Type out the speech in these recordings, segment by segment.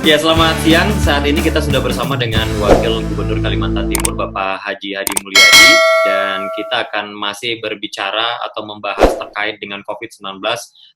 Ya, selamat siang. Saat ini kita sudah bersama dengan Wakil Gubernur Kalimantan Timur, Bapak Haji Hadi Mulyadi, dan kita akan masih berbicara atau membahas terkait dengan COVID-19.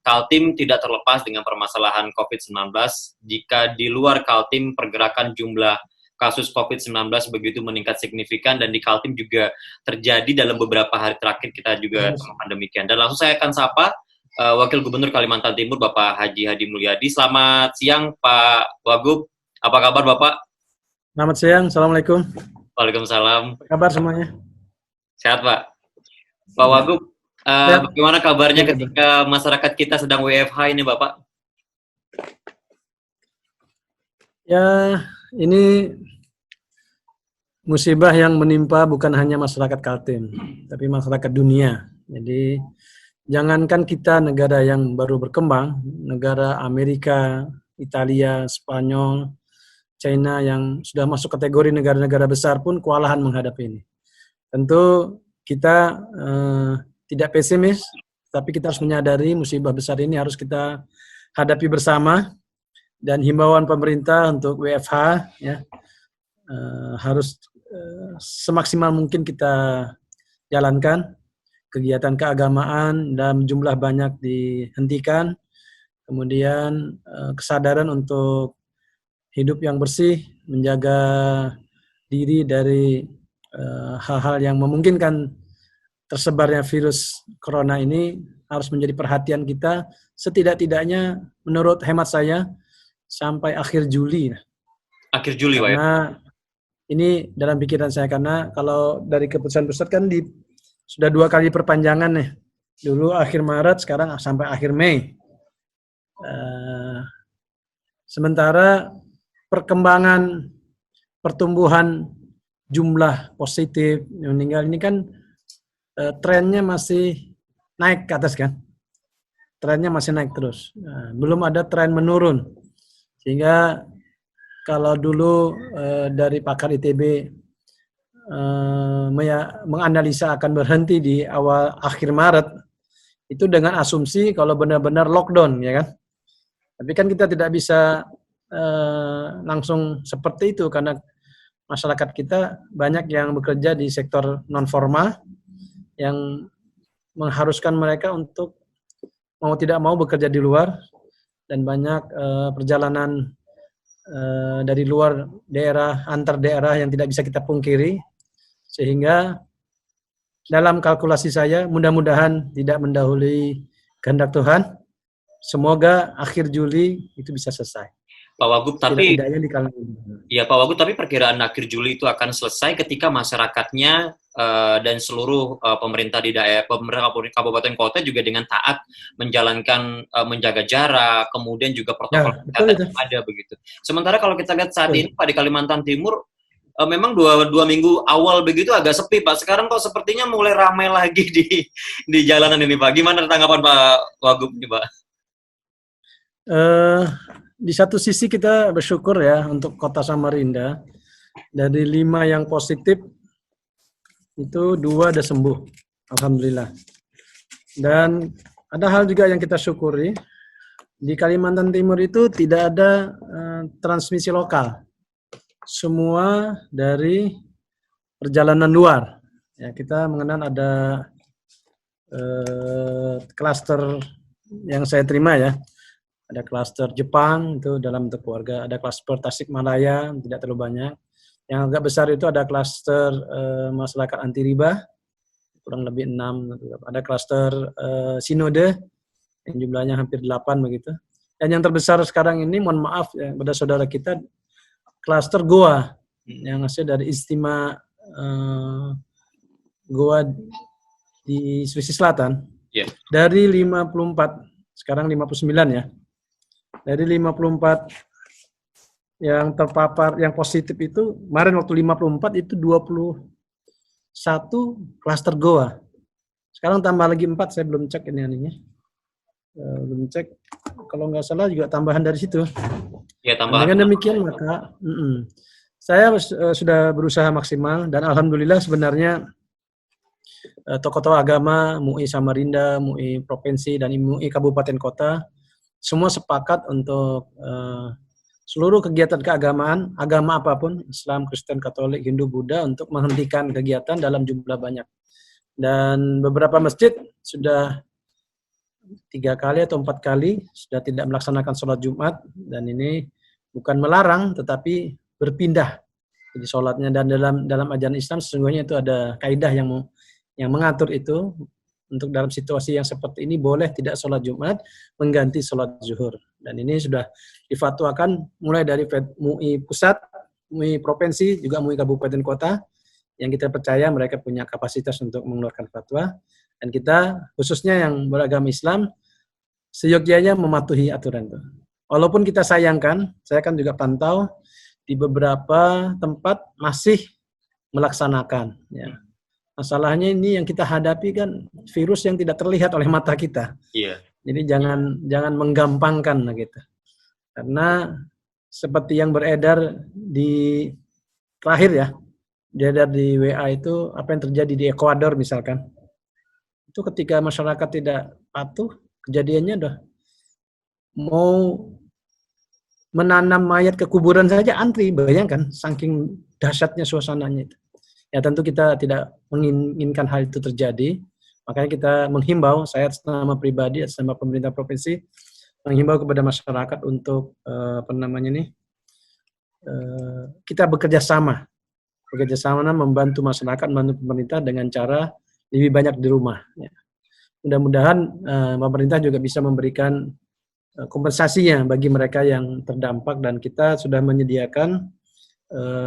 Kaltim tidak terlepas dengan permasalahan COVID-19. Jika di luar Kaltim, pergerakan jumlah kasus COVID-19 begitu meningkat signifikan, dan di Kaltim juga terjadi dalam beberapa hari terakhir kita juga temukan demikian. Dan langsung saya akan sapa Wakil Gubernur Kalimantan Timur, Bapak Haji Hadi Mulyadi. Selamat siang, Pak Wagub. Apa kabar, Bapak? Selamat siang, Assalamualaikum. Waalaikumsalam. Apa kabar semuanya? Sehat, Pak. Pak Wagub, bagaimana kabarnya ketika masyarakat kita sedang WFH ini, Bapak? Ya, ini musibah yang menimpa bukan hanya masyarakat Kaltim, tapi masyarakat dunia. Jadi, jangankan kita negara yang baru berkembang, negara Amerika, Italia, Spanyol, China yang sudah masuk kategori negara-negara besar pun kewalahan menghadapi ini. Tentu kita tidak pesimis, tapi kita harus menyadari musibah besar ini harus kita hadapi bersama, dan himbauan pemerintah untuk WFH ya harus semaksimal mungkin kita jalankan. Kegiatan keagamaan dalam jumlah banyak dihentikan, kemudian kesadaran untuk hidup yang bersih, menjaga diri dari hal-hal yang memungkinkan tersebarnya virus corona ini harus menjadi perhatian kita, setidak-tidaknya menurut hemat saya sampai akhir Juli. Akhir Juli, Pak, ya? Karena ini dalam pikiran saya, karena kalau dari keputusan pusat kan sudah 2 kali perpanjangan nih. Dulu akhir Maret, sekarang sampai akhir Mei. Sementara perkembangan pertumbuhan jumlah positif yang meninggal ini kan trennya masih naik ke atas kan. Trennya masih naik terus. Belum ada tren menurun. Sehingga kalau dulu dari pakar ITB menganalisa akan berhenti di akhir Maret, itu dengan asumsi kalau benar-benar lockdown, ya kan? Tapi kan kita tidak bisa langsung seperti itu, karena masyarakat kita banyak yang bekerja di sektor non formal yang mengharuskan mereka untuk mau tidak mau bekerja di luar, dan banyak perjalanan dari luar daerah, antar daerah yang tidak bisa kita pungkiri. Sehingga dalam kalkulasi saya, mudah-mudahan tidak mendahului kehendak Tuhan. Semoga akhir Juli itu bisa selesai. Pak Wagub, tapi ya Pak Wagub, tapi perkiraan akhir Juli itu akan selesai ketika masyarakatnya dan seluruh pemerintah di daerah, pemerintah kabupaten kota juga dengan taat menjalankan menjaga jarak, kemudian juga protokol kesehatan ada begitu. Sementara kalau kita lihat saat ini, Pak, di Kalimantan Timur memang dua minggu awal begitu agak sepi, Pak. Sekarang kok sepertinya mulai ramai lagi di jalanan ini, Pak. Gimana tanggapan Pak Wagub ini, Pak? Di satu sisi kita bersyukur ya untuk Kota Samarinda, dari 5 yang positif itu 2 ada sembuh, alhamdulillah. Dan ada hal juga yang kita syukuri, di Kalimantan Timur itu tidak ada transmisi lokal. Semua dari perjalanan luar. Ya, kita mengenal ada klaster yang saya terima ya. Ada klaster Jepang itu dalam bentuk keluarga, ada klaster Tasikmalaya tidak terlalu banyak. Yang agak besar itu ada klaster masyarakat anti riba, kurang lebih 6. Ada klaster Sinode yang jumlahnya hampir 8 begitu. Dan yang terbesar sekarang ini, mohon maaf ya pada saudara kita, klaster Goa yang hasil dari istimewa Goa di Sulawesi Selatan. Yeah. Dari 54, sekarang 59 ya. Dari 54 yang terpapar, yang positif itu, kemarin waktu 54 itu 21 klaster Goa. Sekarang tambah lagi 4, saya belum cek ini aninya. Belum cek, kalau nggak salah juga tambahan dari situ. Ya, tambahan. Dengan demikian maka saya sudah berusaha maksimal, dan alhamdulillah sebenarnya tokoh-tokoh agama, MUI Samarinda, MUI Provinsi, dan MUI Kabupaten Kota semua sepakat untuk seluruh kegiatan keagamaan, agama apapun, Islam, Kristen, Katolik, Hindu, Buddha, untuk menghentikan kegiatan dalam jumlah banyak. Dan beberapa masjid sudah 3 kali atau 4 kali sudah tidak melaksanakan sholat Jumat, dan ini bukan melarang tetapi berpindah jadi sholatnya. Dan dalam ajaran Islam sesungguhnya itu ada kaidah yang mengatur itu, untuk dalam situasi yang seperti ini boleh tidak sholat Jumat mengganti sholat zuhur. Dan ini sudah difatwakan mulai dari MUI pusat, MUI provinsi, juga MUI kabupaten kota, yang kita percaya mereka punya kapasitas untuk mengeluarkan fatwa. Dan kita khususnya yang beragama Islam seyogyanya mematuhi aturan itu. Walaupun kita sayangkan, saya kan juga pantau di beberapa tempat masih melaksanakan. Ya. Masalahnya ini yang kita hadapi kan virus yang tidak terlihat oleh mata kita. Iya. Jadi jangan menggampangkan gitu. Karena seperti yang beredar di terakhir ya, beredar di WA itu apa yang terjadi di Ekuador misalkan. Itu ketika masyarakat tidak patuh, kejadiannya udah mau menanam mayat ke kuburan saja antri, bayangkan saking dahsyatnya suasananya itu. Ya tentu kita tidak menginginkan hal itu terjadi, makanya kita menghimbau, saya atas nama pribadi, atas nama pemerintah provinsi, menghimbau kepada masyarakat untuk kita bekerja sama membantu masyarakat, membantu pemerintah dengan cara lebih banyak di rumah. Ya. Mudah-mudahan pemerintah juga bisa memberikan kompensasinya bagi mereka yang terdampak, dan kita sudah menyediakan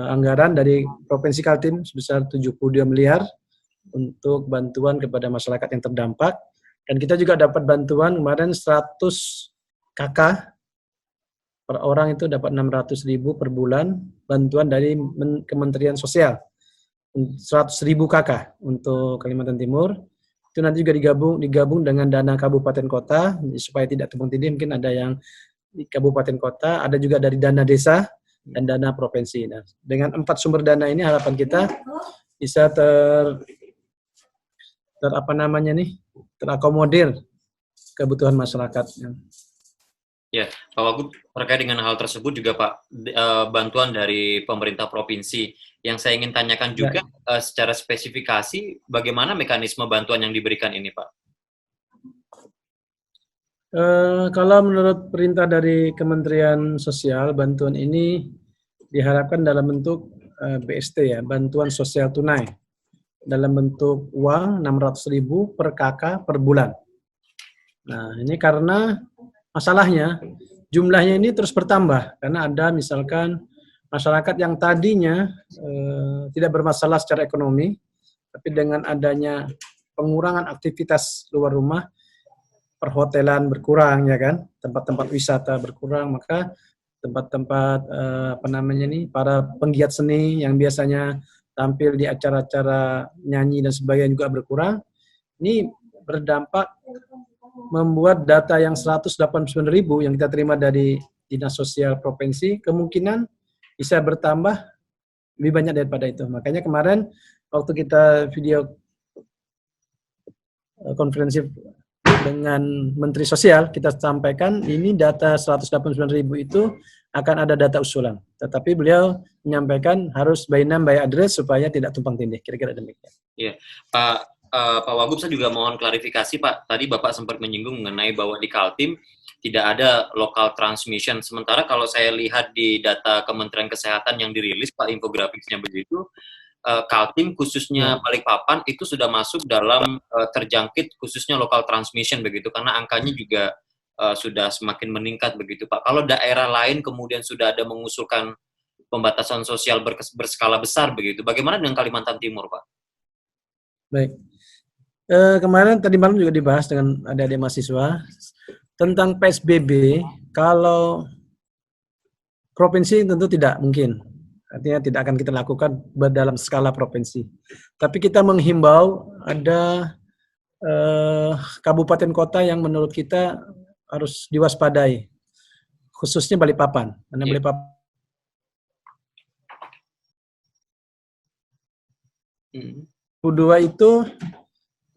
anggaran dari Provinsi Kaltim sebesar 72 miliar untuk bantuan kepada masyarakat yang terdampak. Dan kita juga dapat bantuan kemarin 100 KK per orang, itu dapat 600.000 per bulan bantuan dari Kementerian Sosial, 100.000 KK untuk Kalimantan Timur. Itu nanti juga digabung dengan dana kabupaten kota supaya tidak tumpang tindih. Mungkin ada yang di kabupaten kota, ada juga dari dana desa dan dana provinsi. Nah, dengan 4 sumber dana ini harapan kita bisa terakomodir kebutuhan masyarakat. Ya, Pak Wagub, terkait dengan hal tersebut juga Pak, bantuan dari pemerintah provinsi, yang saya ingin tanyakan juga secara spesifikasi, bagaimana mekanisme bantuan yang diberikan ini Pak? Kalau menurut perintah dari Kementerian Sosial, bantuan ini diharapkan dalam bentuk BST ya, bantuan sosial tunai, dalam bentuk uang 600.000 per KK per bulan. Nah, ini karena masalahnya jumlahnya ini terus bertambah, karena ada misalkan masyarakat yang tadinya tidak bermasalah secara ekonomi, tapi dengan adanya pengurangan aktivitas luar rumah, perhotelan berkurang ya kan, tempat-tempat wisata berkurang, maka tempat-tempat para penggiat seni yang biasanya tampil di acara-acara nyanyi dan sebagainya juga berkurang. Ini berdampak membuat data yang 189.000 yang kita terima dari Dinas Sosial Provinsi kemungkinan bisa bertambah lebih banyak daripada itu. Makanya kemarin waktu kita video konferensi dengan Menteri Sosial, kita sampaikan ini data 189.000 itu akan ada data usulan. Tetapi beliau menyampaikan harus by name by address supaya tidak tumpang tindih. Kira-kira demikian. Iya, Pak Wagub, saya juga mohon klarifikasi Pak. Tadi Bapak sempat menyinggung mengenai bahwa di Kaltim tidak ada local transmission. Sementara kalau saya lihat di data Kementerian Kesehatan yang dirilis, Pak, infografisnya begitu, Kaltim khususnya Balikpapan itu sudah masuk dalam terjangkit khususnya local transmission begitu, karena angkanya juga sudah semakin meningkat begitu Pak. Kalau daerah lain kemudian sudah ada mengusulkan pembatasan sosial berskala besar begitu, bagaimana dengan Kalimantan Timur Pak? Baik, kemarin tadi malam juga dibahas dengan adik-adik mahasiswa tentang PSBB. Kalau provinsi tentu tidak mungkin. Artinya tidak akan kita lakukan dalam skala provinsi. Tapi kita menghimbau ada kabupaten kota yang menurut kita harus diwaspadai, khususnya Balikpapan. Karena Balikpapan itu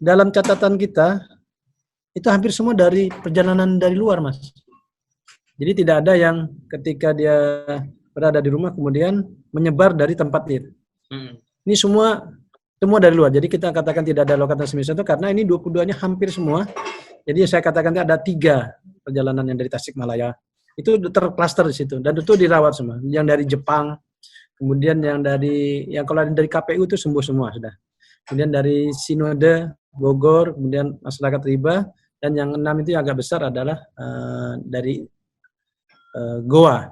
dalam catatan kita itu hampir semua dari perjalanan dari luar, Mas. Jadi tidak ada yang ketika dia berada di rumah kemudian menyebar dari tempat itu. Ini semua dari luar. Jadi kita katakan tidak ada lokal transmission itu karena ini 22-nya hampir semua. Jadi saya katakan ada 3 perjalanan yang dari Tasikmalaya. Itu tercluster di situ dan itu dirawat semua. Yang dari Jepang, kemudian yang kalau dari KPU itu sembuh semua sudah. Kemudian dari Sinode, Bogor, kemudian masyarakat Riba, dan yang 6 itu yang agak besar adalah dari Goa.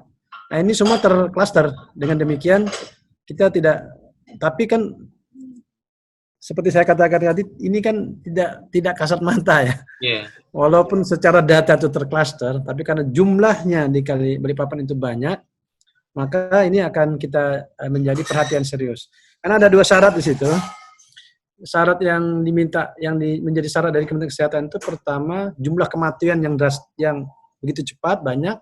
Nah ini semua tercluster. Dengan demikian kita tidak, tapi kan seperti saya katakan tadi, ini kan tidak kasat mata ya. Yeah. Walaupun secara data itu tercluster, tapi karena jumlahnya di Balikpapan itu banyak, maka ini akan kita menjadi perhatian serius. Karena ada 2 syarat di situ. Syarat yang diminta, menjadi syarat dari Kementerian Kesehatan itu pertama jumlah kematian yang begitu cepat banyak,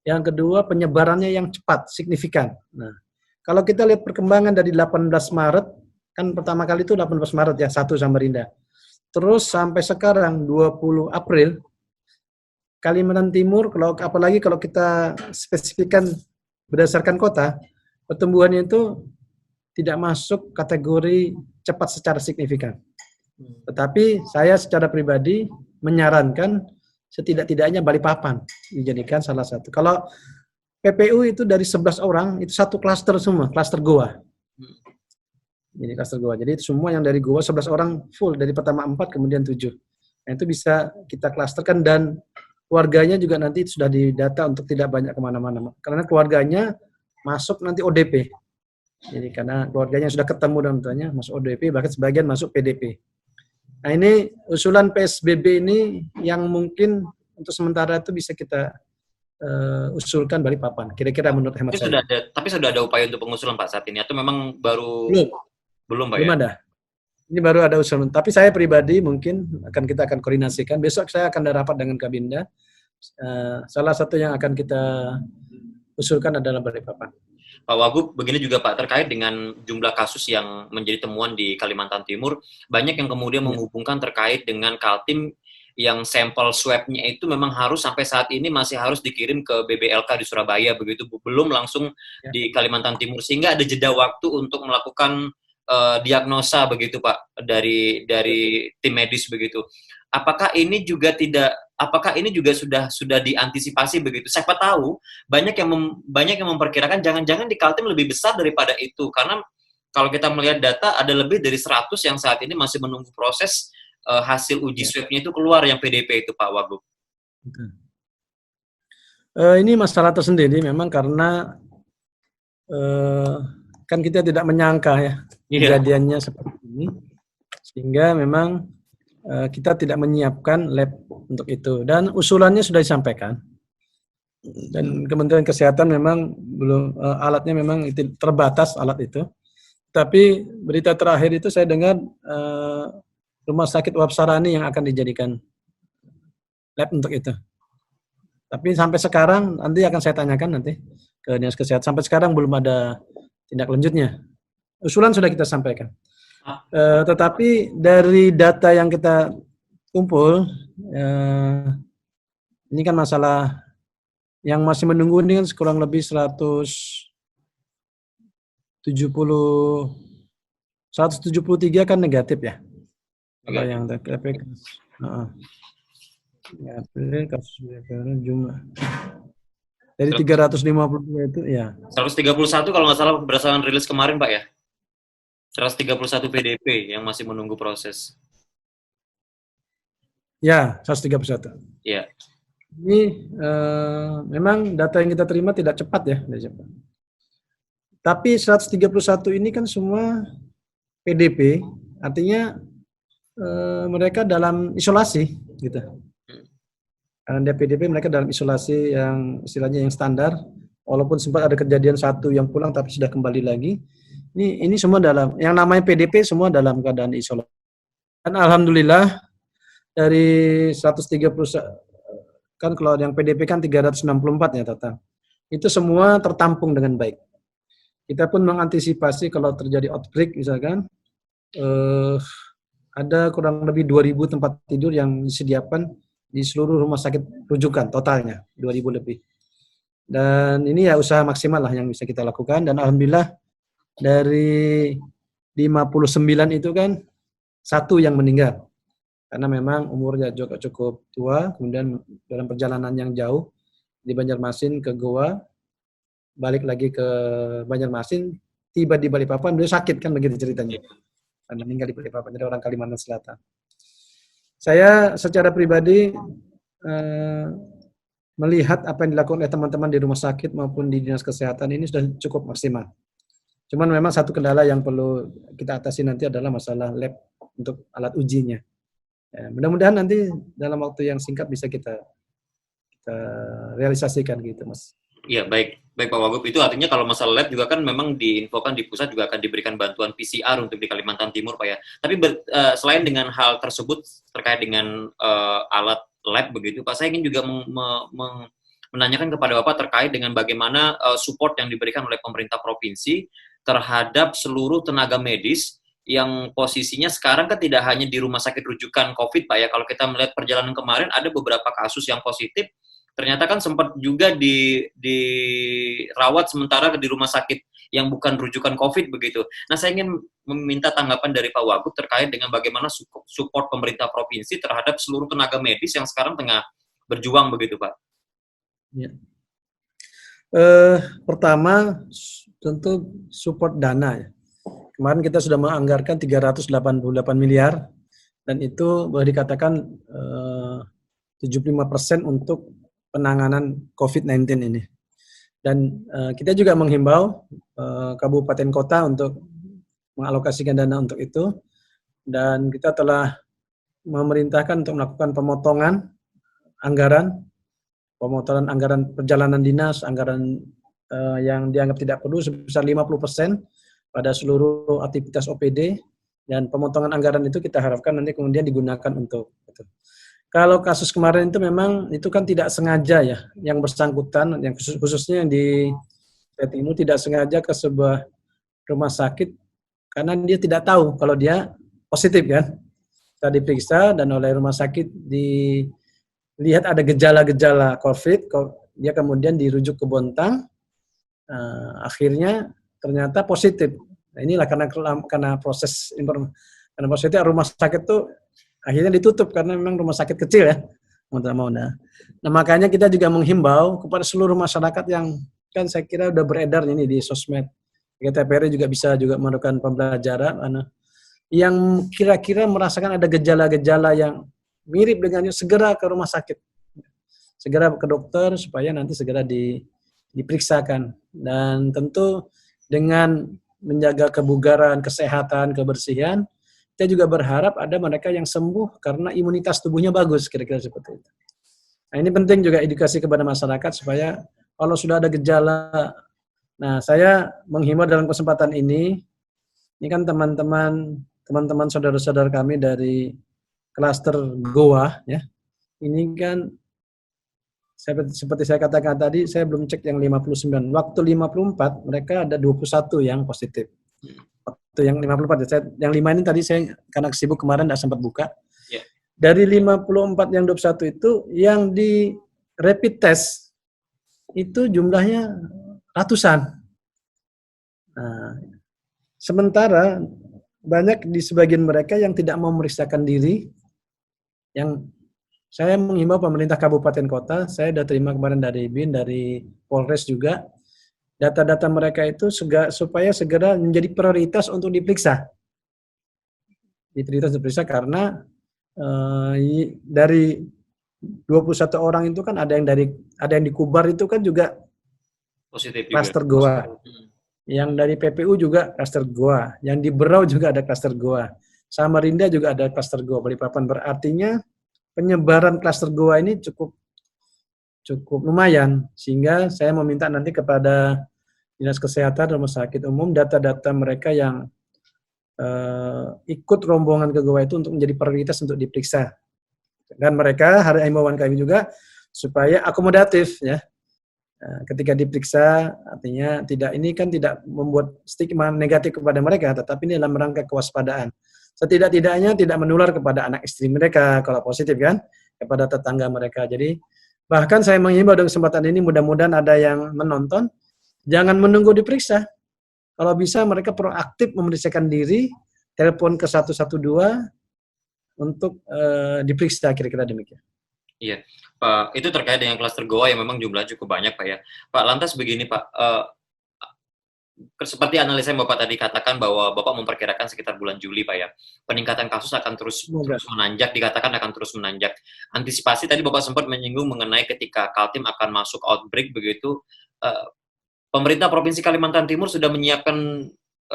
yang kedua penyebarannya yang cepat signifikan. Nah, kalau kita lihat perkembangan dari 18 Maret, kan pertama kali itu 18 Maret ya, 1 Samarinda. Terus sampai sekarang 20 April, Kalimantan Timur, apalagi kalau kita spesifikkan berdasarkan kota, pertumbuhannya itu tidak masuk kategori cepat secara signifikan. Tetapi saya secara pribadi menyarankan setidak-tidaknya Balikpapan dijadikan salah satu. Kalau PPU itu dari 11 orang, itu satu klaster semua, klaster Goa. Jadi klaster Goa. Jadi itu semua yang dari Goa, 11 orang full, dari pertama 4, kemudian 7. Nah itu bisa kita klasterkan dan keluarganya juga nanti sudah didata untuk tidak banyak kemana-mana. Karena keluarganya masuk nanti ODP. Jadi karena keluarganya sudah ketemu dan tentunya masuk ODP, bahkan sebagian masuk PDP. Nah ini usulan PSBB ini yang mungkin untuk sementara itu bisa kita usulkan Balikpapan. Kira-kira menurut hemat saya. Tapi sudah ada upaya untuk pengusulan Pak saat ini atau memang baru? Belum Pak. Belum ada. Ini baru ada usulan. Tapi saya pribadi mungkin kita akan koordinasikan. Besok saya akan ada rapat dengan Kabinda. Salah satu yang akan kita usulkan adalah Balikpapan. Pak Wagub, begini juga Pak, terkait dengan jumlah kasus yang menjadi temuan di Kalimantan Timur, banyak yang kemudian menghubungkan terkait dengan Kaltim yang sampel swab-nya itu memang harus sampai saat ini masih harus dikirim ke BBLK di Surabaya, begitu belum langsung di Kalimantan Timur, sehingga ada jeda waktu untuk melakukan diagnosa begitu Pak dari tim medis begitu. Apakah ini juga sudah diantisipasi begitu? Siapa tahu banyak yang memperkirakan jangan-jangan di Kaltim lebih besar daripada itu, karena kalau kita melihat data ada lebih dari 100 yang saat ini masih menunggu proses hasil uji swab-nya itu keluar yang PDP itu Pak Wagub. Ini masalah tersendiri memang karena kan kita tidak menyangka ya kejadiannya seperti ini, sehingga memang kita tidak menyiapkan lab untuk itu, dan usulannya sudah disampaikan dan Kementerian Kesehatan memang belum alatnya memang itu terbatas alat itu. Tapi berita terakhir itu saya dengar Rumah Sakit Wapsarani yang akan dijadikan lab untuk itu. Tapi sampai sekarang nanti akan saya tanyakan nanti ke Dinas Kesehatan. Sampai sekarang belum ada tindak lanjutnya. Usulan sudah kita sampaikan. Tetapi dari data yang kita kumpul, ini kan masalah yang masih menunggu ini kan kurang lebih 173 kan negatif ya. Kalau yang TPK, kasus jumlah dari 352 itu ya. 131 kalau nggak salah berdasarkan rilis kemarin Pak ya. 131 PDP yang masih menunggu proses. Ya, 131. Ya. Ini memang data yang kita terima tidak cepat ya, Tapi 131 ini kan semua PDP, artinya mereka dalam isolasi, gitu. Karena dia PDP, mereka dalam isolasi yang istilahnya yang standar, walaupun sempat ada kejadian satu yang pulang tapi sudah kembali lagi. Ini semua dalam, yang namanya PDP semua dalam keadaan isolasi. Dan alhamdulillah dari 130, kan kalau yang PDP kan 364 ya total. Itu semua tertampung dengan baik. Kita pun mengantisipasi kalau terjadi outbreak misalkan, ada kurang lebih 2.000 tempat tidur yang disediakan di seluruh rumah sakit rujukan, totalnya 2.000 lebih. Dan ini ya usaha maksimal lah yang bisa kita lakukan. Dan alhamdulillah dari 59 itu kan satu yang meninggal. Karena memang umurnya juga cukup tua, kemudian dalam perjalanan yang jauh di Banjarmasin ke Goa, balik lagi ke Banjarmasin, tiba di Balikpapan, dia sakit kan begitu ceritanya. Dan meninggal di Balikpapan, jadi orang Kalimantan Selatan. Saya secara pribadi melihat apa yang dilakukan oleh teman-teman di rumah sakit maupun di dinas kesehatan ini sudah cukup maksimal. Cuman memang satu kendala yang perlu kita atasi nanti adalah masalah lab untuk alat ujinya. Ya, mudah-mudahan nanti dalam waktu yang singkat bisa kita realisasikan gitu, Mas. Iya, baik Pak Wagub. Itu artinya kalau masalah lab juga kan memang diinfokan di pusat juga akan diberikan bantuan PCR untuk di Kalimantan Timur, Pak ya. Tapi selain dengan hal tersebut terkait dengan alat lab begitu, Pak, saya ingin juga menanyakan kepada Bapak terkait dengan bagaimana support yang diberikan oleh pemerintah provinsi terhadap seluruh tenaga medis yang posisinya sekarang kan tidak hanya di rumah sakit rujukan COVID, Pak ya. Kalau kita melihat perjalanan kemarin ada beberapa kasus yang positif, ternyata kan sempat juga dirawat sementara di rumah sakit yang bukan rujukan COVID begitu. Nah, saya ingin meminta tanggapan dari Pak Wagub terkait dengan bagaimana support pemerintah provinsi terhadap seluruh tenaga medis yang sekarang tengah berjuang begitu, Pak. Ya. Pertama, tentu support dana ya. Kemarin kita sudah menganggarkan 388 miliar dan itu boleh dikatakan 75% untuk penanganan COVID-19 ini. Dan kita juga menghimbau kabupaten kota untuk mengalokasikan dana untuk itu. Dan kita telah memerintahkan untuk melakukan pemotongan anggaran perjalanan dinas, anggaran yang dianggap tidak perlu sebesar 50% pada seluruh aktivitas OPD, dan pemotongan anggaran itu kita harapkan nanti kemudian digunakan untuk itu. Kalau kasus kemarin itu memang itu kan tidak sengaja ya, yang bersangkutan, yang khususnya yang di Jawa Timur tidak sengaja ke sebuah rumah sakit karena dia tidak tahu kalau dia positif kan. Kita diperiksa dan oleh rumah sakit dilihat ada gejala-gejala COVID, dia kemudian dirujuk ke Bontang, akhirnya ternyata positif. Nah, inilah karena proses karena positif rumah sakit tuh akhirnya ditutup karena memang rumah sakit kecil ya, mau tidak mau. Nah, makanya kita juga menghimbau kepada seluruh masyarakat yang kan saya kira udah beredar ini di sosmed. TVRI juga bisa juga melakukan pembelajaran, yang kira-kira merasakan ada gejala-gejala yang mirip dengannya segera ke rumah sakit, segera ke dokter supaya nanti segera diperiksakan. Dan tentu dengan menjaga kebugaran, kesehatan, kebersihan, kita juga berharap ada mereka yang sembuh karena imunitas tubuhnya bagus, kira-kira seperti itu. Nah, ini penting juga edukasi kepada masyarakat supaya kalau sudah ada gejala, nah saya menghimbau dalam kesempatan ini kan teman-teman saudara-saudara kami dari klaster Goa ya, ini kan seperti saya katakan tadi, saya belum cek yang 59. Waktu 54, mereka ada 21 yang positif. Waktu yang 54, yang 5 ini tadi saya karena sibuk kemarin tidak sempat buka. Yeah. Dari 54 yang 21 itu, yang di rapid test, itu jumlahnya ratusan. Nah, sementara banyak di sebagian mereka yang tidak mau memeriksakan diri, yang saya menghimbau pemerintah kabupaten kota, saya sudah terima kemarin dari BIN, dari Polres juga, data-data mereka itu supaya segera menjadi prioritas untuk diperiksa. Diperiksa karena dari 21 orang itu kan ada yang di Kubar itu kan juga positif klaster Goa. Yang dari PPU juga klaster Goa, yang di Berau juga ada klaster Goa. Samarinda juga ada klaster Goa. Balikpapan berartinya penyebaran klaster Goa ini cukup lumayan, sehingga saya meminta nanti kepada Dinas Kesehatan Rumah Sakit Umum data-data mereka yang ikut rombongan ke Goa itu untuk menjadi prioritas untuk diperiksa. Dan mereka hari himbauan kami juga supaya akomodatif ya. Ketika diperiksa, artinya ini kan tidak membuat stigma negatif kepada mereka, tetapi ini dalam rangka kewaspadaan. Setidak-tidaknya tidak menular kepada anak istri mereka kalau positif kan, kepada tetangga mereka. Jadi Bahkan saya mengimbau dengan kesempatan ini, mudah-mudahan ada yang menonton, jangan menunggu diperiksa. Kalau bisa mereka proaktif memeriksakan diri, telepon ke 112 untuk diperiksa, kira-kira demikian. Iya, Pak, itu terkait dengan klaster Goa yang memang jumlahnya cukup banyak, Pak ya. Pak, lantas begini, Pak, seperti analisa yang Bapak tadi katakan bahwa Bapak memperkirakan sekitar bulan Juli, Pak ya, peningkatan kasus akan terus Semoga. menanjak, dikatakan akan terus menanjak. Antisipasi tadi Bapak sempat menyinggung mengenai ketika Kaltim akan masuk outbreak begitu, eh, pemerintah Provinsi Kalimantan Timur sudah menyiapkan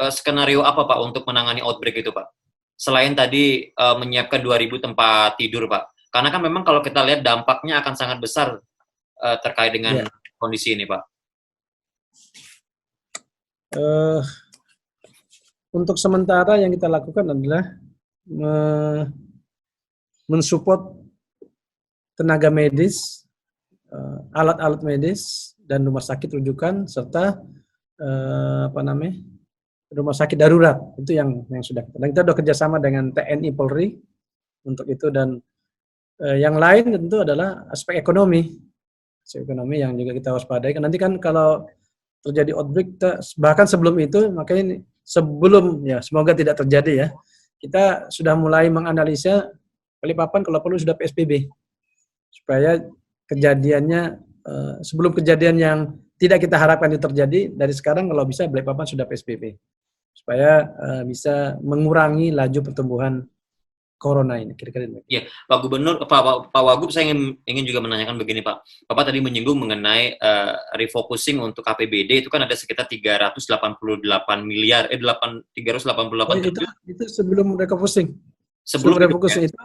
skenario apa, Pak, untuk menangani outbreak itu, Pak? Selain tadi menyiapkan 2.000 tempat tidur, Pak. Karena kan memang kalau kita lihat dampaknya akan sangat besar terkait dengan Ya. kondisi ini, Pak. Untuk sementara yang kita lakukan adalah mensupport tenaga medis, alat-alat medis dan rumah sakit rujukan serta rumah sakit darurat. Itu yang sudah kita. Dan kita sudah kerjasama dengan TNI Polri untuk itu, dan yang lain tentu adalah aspek ekonomi yang juga kita waspadai. Nanti kan kalau terjadi outbreak, bahkan sebelum itu, makanya sebelum, ya semoga tidak terjadi ya, kita sudah mulai menganalisa Balikpapan kalau perlu sudah PSBB, supaya kejadiannya sebelum kejadian yang tidak kita harapkan itu terjadi, dari sekarang kalau bisa Balikpapan sudah PSBB, supaya bisa mengurangi laju pertumbuhan corona ini, kira-kira ini. Ya, Pak Gubernur, Pak Wagub, saya ingin juga menanyakan begini, Pak. Bapak tadi menyinggung mengenai refocusing untuk APBD, itu kan ada sekitar 388 miliar, 388 triliun. Itu sebelum refocusing. Sebelum itu, refocusing itu,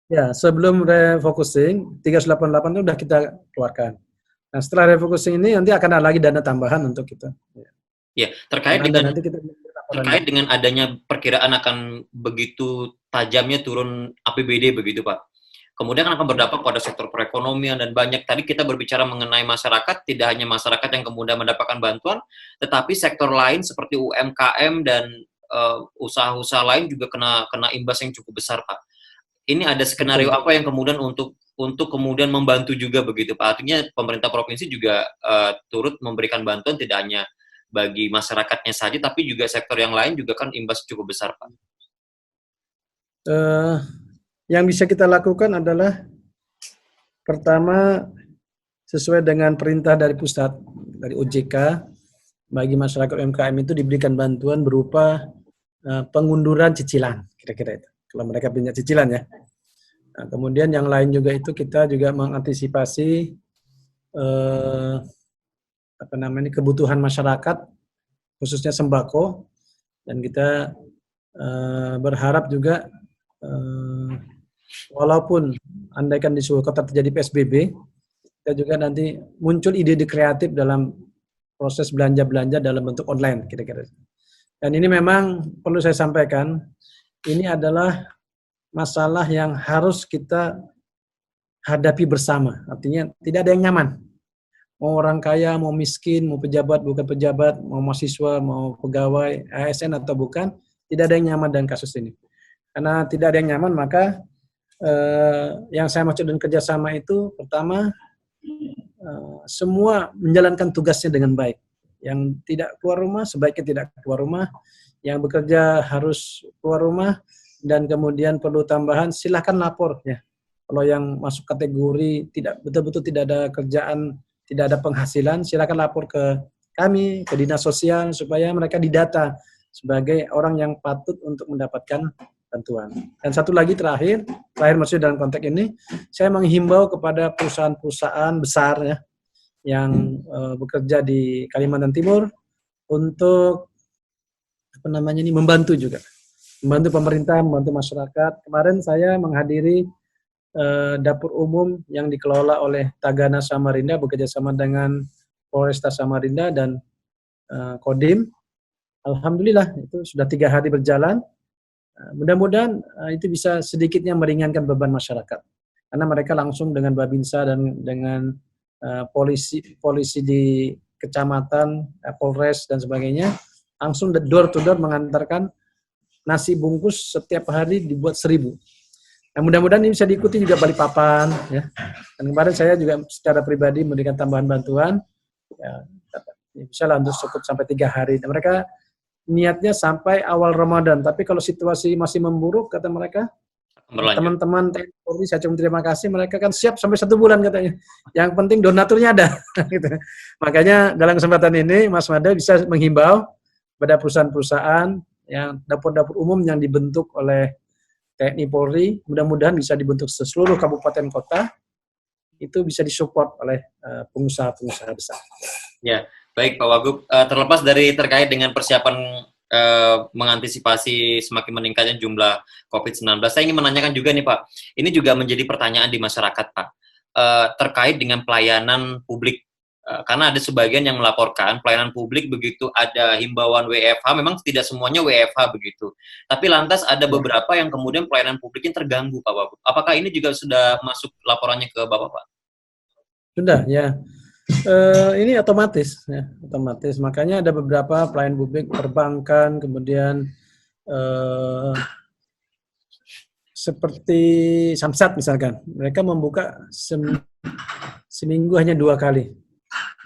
ya sebelum refocusing 388 itu sudah kita keluarkan. Nah, setelah refocusing ini nanti akan ada lagi dana tambahan untuk kita. Ya, terkait dengan adanya perkiraan akan begitu tajamnya turun APBD begitu, Pak. Kemudian akan berdampak pada sektor perekonomian dan banyak. Tadi kita berbicara mengenai masyarakat, tidak hanya masyarakat yang kemudian mendapatkan bantuan, tetapi sektor lain seperti UMKM dan usaha-usaha lain juga kena imbas yang cukup besar, Pak. Ini ada skenario apa yang kemudian untuk kemudian membantu juga begitu, Pak? Artinya pemerintah provinsi juga turut memberikan bantuan tidak hanya bagi masyarakatnya saja, tapi juga sektor yang lain juga kan imbas cukup besar, Pak. Yang bisa kita lakukan adalah pertama, sesuai dengan perintah dari pusat, dari OJK, bagi masyarakat UMKM itu diberikan bantuan berupa pengunduran cicilan, kira-kira itu. Kalau mereka punya cicilan ya. Nah, kemudian yang lain juga itu kita juga mengantisipasi kebutuhan masyarakat, khususnya sembako, dan kita berharap juga walaupun andaikan di sebuah kota terjadi PSBB, kita juga nanti muncul ide-ide kreatif dalam proses belanja-belanja dalam bentuk online, kira-kira. Dan ini memang perlu saya sampaikan, ini adalah masalah yang harus kita hadapi bersama. Artinya tidak ada yang nyaman. Mau orang kaya, mau miskin, mau pejabat, bukan pejabat, mau mahasiswa, mau pegawai, ASN atau bukan, tidak ada yang nyaman dengan kasus ini. Karena tidak ada yang nyaman, maka yang saya maksud dengan kerjasama itu, pertama, semua menjalankan tugasnya dengan baik. Yang tidak keluar rumah, sebaiknya tidak keluar rumah. Yang bekerja harus keluar rumah, dan kemudian perlu tambahan, silahkan lapor ya. Kalau yang masuk kategori tidak betul-betul tidak ada kerjaan, tidak ada penghasilan, silakan lapor ke kami, ke dinas sosial, supaya mereka didata sebagai orang yang patut untuk mendapatkan bantuan. Dan satu lagi terakhir maksudnya dalam konteks ini, saya menghimbau kepada perusahaan-perusahaan besar ya, yang bekerja di Kalimantan Timur untuk membantu juga, membantu pemerintah, membantu masyarakat. Kemarin saya menghadiri dapur umum yang dikelola oleh Tagana Samarinda bekerja sama dengan Polresta Samarinda dan Kodim. Alhamdulillah itu sudah 3 hari berjalan. Mudah-mudahan itu bisa sedikitnya meringankan beban masyarakat, karena mereka langsung dengan Babinsa dan dengan polisi di kecamatan, Polres dan sebagainya, langsung door to door mengantarkan nasi bungkus setiap hari dibuat 1.000. Nah, mudah-mudahan ini bisa diikuti juga Balikpapan, ya. Dan kemarin saya juga secara pribadi memberikan tambahan bantuan, ya, bisa lah untuk cukup sampai 3 hari. Dan mereka niatnya sampai awal Ramadan, tapi kalau situasi masih memburuk, kata mereka, Berlanjut. teman-teman TNI Polri, saya cuma terima kasih, mereka kan siap sampai 1 bulan katanya. Yang penting donaturnya ada. Gitu. Makanya dalam kesempatan ini Mas Mada bisa menghimbau pada perusahaan-perusahaan yang dapur-dapur umum yang dibentuk oleh TNI Polri, mudah-mudahan bisa dibentuk seluruh kabupaten kota, itu bisa disupport oleh pengusaha-pengusaha besar. Ya, baik Pak Wagub. Terlepas dari terkait dengan persiapan mengantisipasi semakin meningkatnya jumlah COVID-19, saya ingin menanyakan juga nih Pak, ini juga menjadi pertanyaan di masyarakat Pak, terkait dengan pelayanan publik. Karena ada sebagian yang melaporkan pelayanan publik begitu ada himbauan WFH, memang tidak semuanya WFH begitu, tapi lantas ada beberapa yang kemudian pelayanan publiknya terganggu Pak Wagub. Apakah ini juga sudah masuk laporannya ke Bapak Pak? Sudah, ya. Ini otomatis, ya, otomatis. Makanya ada beberapa pelayan publik, perbankan, kemudian seperti Samsat misalkan, mereka membuka seminggu hanya 2 kali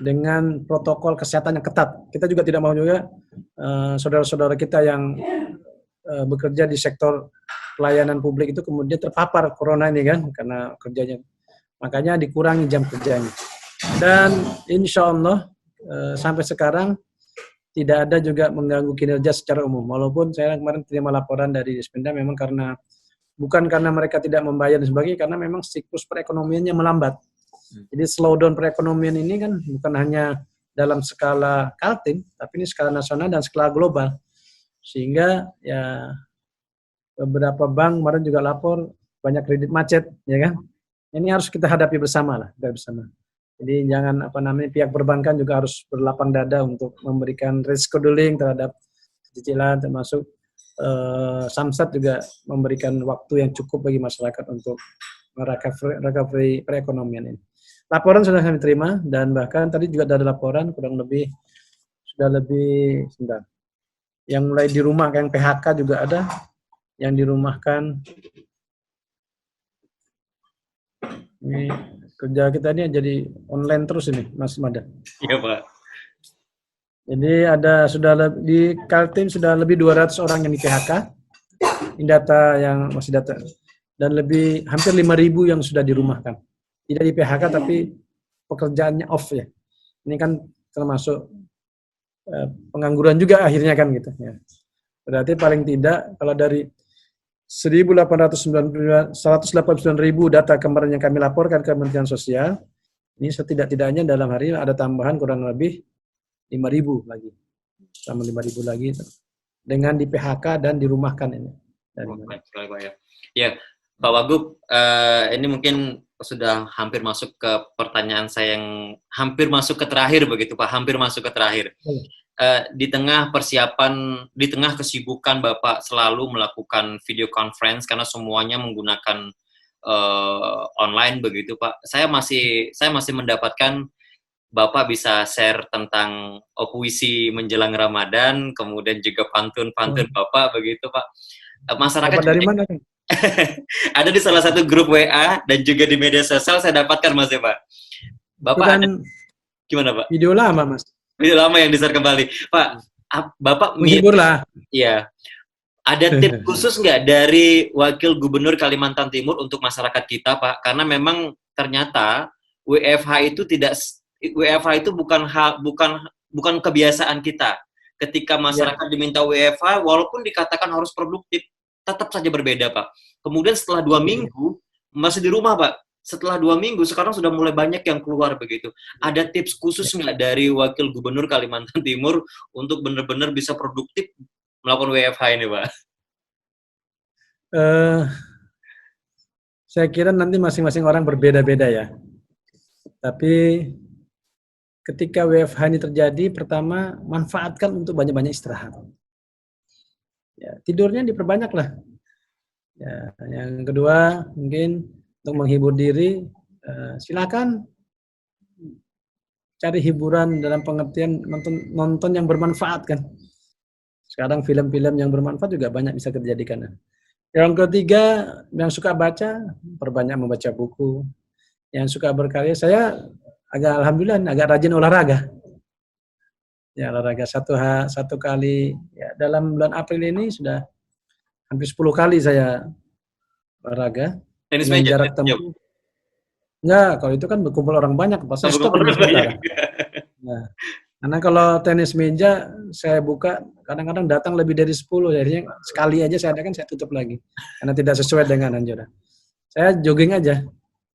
dengan protokol kesehatan yang ketat. Kita juga tidak mau juga saudara-saudara kita yang bekerja di sektor pelayanan publik itu kemudian terpapar corona ini kan, karena kerjanya. Makanya dikurangi jam kerjanya. Dan insya Allah sampai sekarang tidak ada juga mengganggu kinerja secara umum. Walaupun saya kemarin terima laporan dari Dispenda memang bukan karena mereka tidak membayar dan sebagainya, karena memang siklus perekonomiannya melambat. Jadi slowdown perekonomian ini kan bukan hanya dalam skala Kaltim, tapi ini skala nasional dan skala global. Sehingga ya beberapa bank kemarin juga lapor banyak kredit macet, ya kan? Ini harus kita hadapi bersama lah, bersama. Jadi jangan pihak perbankan juga harus berlapang dada untuk memberikan rescheduling terhadap cicilan, termasuk Samsat juga memberikan waktu yang cukup bagi masyarakat untuk recovery perekonomian ini. Laporan sudah kami terima dan bahkan tadi juga ada laporan kurang lebih sebentar. Yang mulai di rumah, yang PHK juga ada, yang dirumahkan. Ini kerja kita ini jadi online terus ini, Mas Mada. Iya Pak. Jadi di Kaltim sudah lebih 200 orang yang di PHK. Ini data yang masih data. Dan hampir 5.000 yang sudah dirumahkan. Tidak di PHK tapi pekerjaannya off ya. Ini kan termasuk pengangguran juga akhirnya kan gitu ya. Berarti paling tidak kalau dari 189.000 data kemarin yang kami laporkan ke Kementerian Sosial, ini setidak-tidaknya dalam hari ini ada tambahan kurang lebih 5.000 lagi. Sama 5.000 lagi dengan di PHK dan dirumahkan ini. Baik sekali Pak ya. Ya, Pak Wagub, ini mungkin sudah hampir masuk ke pertanyaan saya yang hampir masuk ke terakhir begitu Pak, hampir masuk ke terakhir. Di tengah persiapan, di tengah kesibukan Bapak selalu melakukan video conference karena semuanya menggunakan online begitu Pak. Saya masih mendapatkan Bapak bisa share tentang puisi menjelang Ramadan, kemudian juga pantun-pantun Bapak begitu Pak. Masyarakat Bapak dari mana? ada di salah satu grup WA dan juga di media sosial saya dapatkan Mas ya Pak. Bapak ada gimana Pak? Video lama Mas. Video lama yang di-share kembali. Pak, Bapak menghibur lah. Iya. Ada tips khusus nggak dari Wakil Gubernur Kalimantan Timur untuk masyarakat kita Pak? Karena memang ternyata WFH itu bukan kebiasaan kita. Ketika masyarakat diminta WFH, walaupun dikatakan harus produktif, tetap saja berbeda Pak. Kemudian setelah 2 minggu masih di rumah Pak. Setelah 2 minggu sekarang sudah mulai banyak yang keluar begitu. Ada tips khusus nggak dari Wakil Gubernur Kalimantan Timur untuk benar-benar bisa produktif melakukan WFH ini Pak? Saya kira nanti masing-masing orang berbeda-beda ya. Tapi ketika WFH ini terjadi, pertama manfaatkan untuk banyak-banyak istirahat. Ya, tidurnya diperbanyak lah. Ya, yang kedua mungkin untuk menghibur diri, silakan cari hiburan dalam pengertian nonton yang bermanfaat kan. Sekarang film-film yang bermanfaat juga banyak bisa dijadikan. Yang ketiga, yang suka baca, perbanyak membaca buku. Yang suka berkarya, saya alhamdulillah agak rajin olahraga. Ya, olahraga satu kali, ya, dalam bulan April ini sudah hampir 10 kali saya olahraga Tenis dengan meja, jarak tenis meja. tempuh. Enggak, kalau itu kan berkumpul orang banyak, pas saya stop dulu Banyak. sementara. Nah, karena kalau tenis meja saya buka, kadang-kadang datang lebih dari 10, jadinya sekali aja saya adakan, saya tutup lagi. Karena tidak sesuai dengan anjuran. Saya jogging aja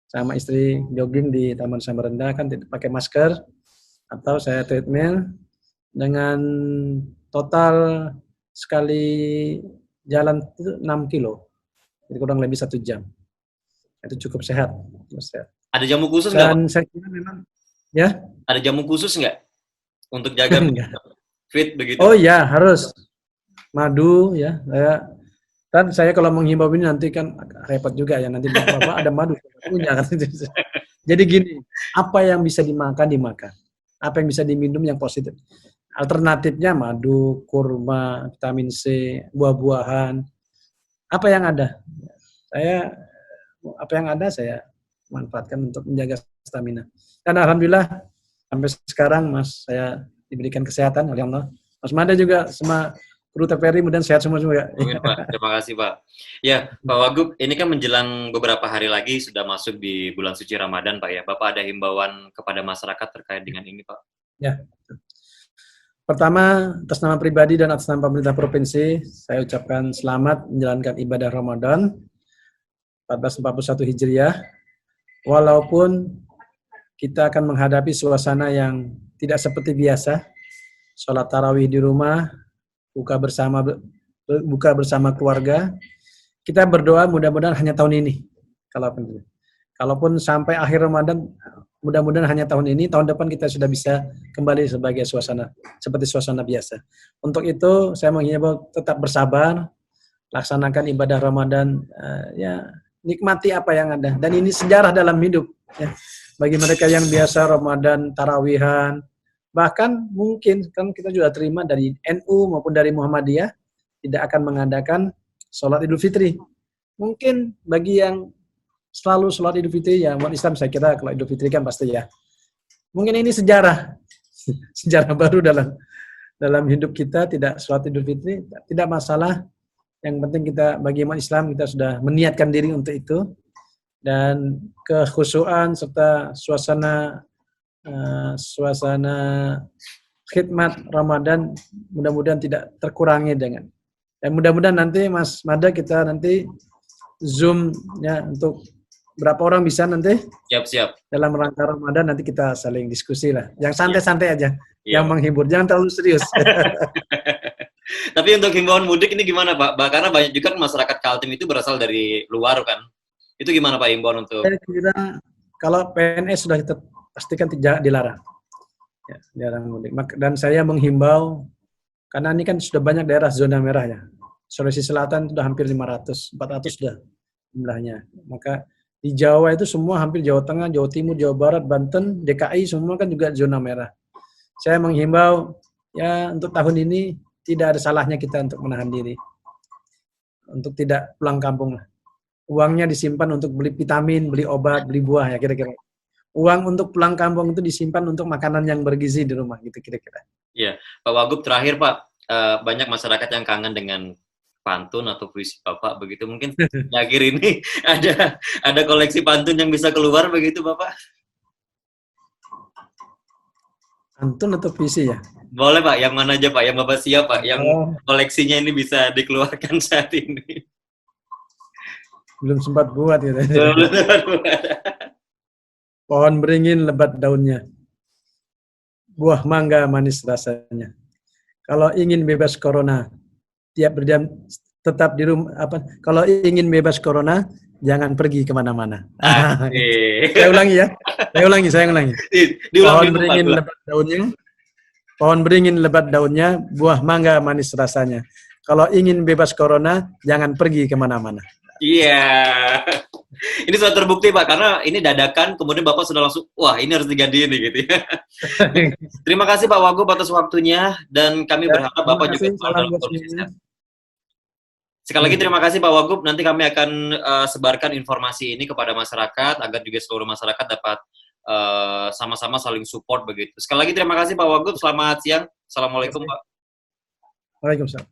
sama istri, jogging di Taman Samarinda, kan tidak pakai masker, atau saya treadmill dengan total sekali jalan itu 6 kilo, jadi kurang lebih 1 jam. Itu cukup sehat. Ada jamu khusus nggak, Pak? Dan saya kira memang, ya, Ada jamu khusus nggak untuk jaga enggak. fit begitu? Oh iya, harus madu ya. Saya kalau menghimbau ini nanti kan repot juga ya, nanti Bapak ada madu punya kan. Jadi gini, apa yang bisa dimakan dimakan. Apa yang bisa diminum yang positif. Alternatifnya madu, kurma, vitamin C, buah-buahan. Apa yang ada? Apa yang ada saya manfaatkan untuk menjaga stamina. Dan alhamdulillah sampai sekarang Mas saya diberikan kesehatan oleh Allah. Mas Mada juga sama kru TVRI mudah sehat semua juga. Amin, Pak. Terima kasih, Pak. Ya, Pak Wagub, ini kan menjelang beberapa hari lagi sudah masuk di bulan suci Ramadan, Pak ya. Bapak ada himbauan kepada masyarakat terkait dengan ini, Pak? Ya. Pertama, atas nama pribadi dan atas nama pemerintah provinsi, saya ucapkan selamat menjalankan ibadah Ramadan 1441 Hijriah. Walaupun kita akan menghadapi suasana yang tidak seperti biasa, sholat tarawih di rumah, buka bersama keluarga. Kita berdoa mudah-mudahan hanya tahun ini. Kalaupun sampai akhir Ramadan, mudah-mudahan hanya tahun ini, tahun depan kita sudah bisa kembali sebagai seperti suasana biasa. Untuk itu saya menghimbau tetap bersabar, laksanakan ibadah Ramadan, ya nikmati apa yang ada. Dan ini sejarah dalam hidup. Ya. Bagi mereka yang biasa Ramadan, tarawihan, bahkan mungkin kan kita juga terima dari NU maupun dari Muhammadiyah tidak akan mengadakan sholat Idul Fitri. Mungkin bagi yang selalu sholat Idul Fitri, ya umat Islam saya kira kalau Idul Fitri kan pasti ya. Mungkin ini sejarah baru dalam hidup kita, tidak sholat Idul Fitri, tidak masalah. Yang penting kita bagi umat Islam kita sudah meniatkan diri untuk itu, dan kekhusyuan serta suasana khidmat Ramadan mudah-mudahan tidak terkurangi dan mudah-mudahan nanti Mas Mada kita nanti Zoom ya untuk berapa orang bisa nanti? Siap. Dalam rangka Ramadan nanti kita saling diskusi lah. Yang santai-santai aja, yang Iya. menghibur, jangan terlalu serius. Tapi untuk himbauan mudik ini gimana, Pak? Karena banyak juga masyarakat Kaltim itu berasal dari luar kan. Itu gimana, Pak, himbauan untuk? Saya kira kalau PNS sudah pastikan tidak dilarang. Ya, dilarang mudik. Dan saya menghimbau, karena ini kan sudah banyak daerah zona merahnya. Sulawesi Selatan sudah hampir 400 sudah jumlahnya. Maka di Jawa itu semua hampir Jawa Tengah, Jawa Timur, Jawa Barat, Banten, DKI semua kan juga zona merah. Saya menghimbau ya untuk tahun ini tidak ada salahnya kita untuk menahan diri. Untuk tidak pulang kampung lah. Uangnya disimpan untuk beli vitamin, beli obat, beli buah ya kira-kira. Uang untuk pulang kampung itu disimpan untuk makanan yang bergizi di rumah gitu kira-kira. Iya, Pak Wagub terakhir Pak, banyak masyarakat yang kangen dengan pantun atau puisi Bapak begitu, mungkin akhir ini ada koleksi pantun yang bisa keluar begitu Bapak? Pantun atau puisi ya? Boleh Pak, yang mana aja Pak, yang Bapak siap Pak, yang koleksinya ini bisa dikeluarkan saat ini. Belum sempat buat gitu. Pohon beringin lebat daunnya, buah mangga manis rasanya. Kalau ingin bebas corona, tetap di rumah. Kalau ingin bebas corona, jangan pergi kemana-mana. Saya ulangi ya. Saya ulangi. Pohon beringin lebat daunnya. Pohon beringin lebat daunnya, buah mangga manis rasanya. Kalau ingin bebas corona, jangan pergi kemana-mana. Iya. Ini sudah terbukti Pak, karena ini dadakan, kemudian Bapak sudah langsung, wah ini harus digantiin nih gitu ya. Terima kasih Pak Wagub atas waktunya, dan kami berharap Bapak juga selalu dalam kondisi sehat. Sekali lagi terima kasih Pak Wagub. Nanti kami akan sebarkan informasi ini kepada masyarakat agar juga seluruh masyarakat dapat sama-sama saling support begitu. Sekali lagi terima kasih Pak Wagub. Selamat siang. Assalamualaikum Pak. Waalaikumsalam.